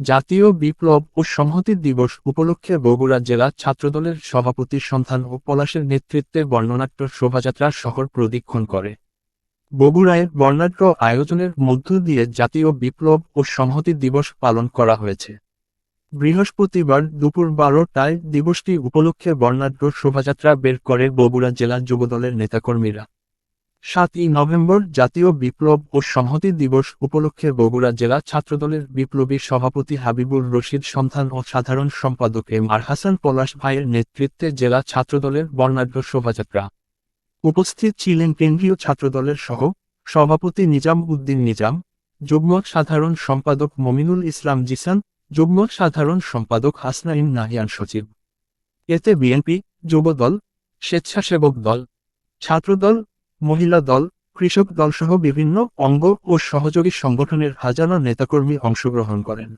জাতীয় বিপ্লব ও সংহতি দিবস উপলক্ষে বগুড়া জেলা ছাত্রদলের সভাপতি সন্তান ও পলাশের নেতৃত্বে বর্ণনাট্য শোভাযাত্রা শহর প্রদক্ষিণ করে। বগুড়ায় বর্ণাঢ্য আয়োজনের মধ্য দিয়ে জাতীয় বিপ্লব ও সংহতি দিবস পালন করা হয়েছে। বৃহস্পতিবার দুপুর 12টায় দিবসটি উপলক্ষে বর্ণাঢ্য শোভাযাত্রা বের করে বগুড়া জেলা যুবদলের নেতাকর্মীরা। 7ই নভেম্বর জাতীয় বিপ্লব ও সংহতি দিবস উপলক্ষে বগুড়া জেলা ছাত্রদলের বিপ্লবী সভাপতি হাবিবুর রশিদ সন্তান ও সাধারণ সম্পাদক আর হাসান পলাশ ভাইয়ের নেতৃত্বে জেলা ছাত্রদলের বর্ণাঢ্য শোভাযাত্রা। উপস্থিত ছিলেন কেন্দ্রীয় ছাত্রদলের সভাপতি নিজাম উদ্দিন নিজাম, যুগ্ম সাধারণ সম্পাদক মমিনুল ইসলাম জিসান, যুগ্ম সাধারণ সম্পাদক হাসনাইন নাহিয়ান সচিব। এতে বিএনপি, যুবদল, স্বেচ্ছাসেবক দল, ছাত্রদল, মহিলা দল, কৃষক দলসহ বিভিন্ন অঙ্গ ও সহযোগী সংগঠনের হাজারো নেতাকর্মী অংশগ্রহণ করেন।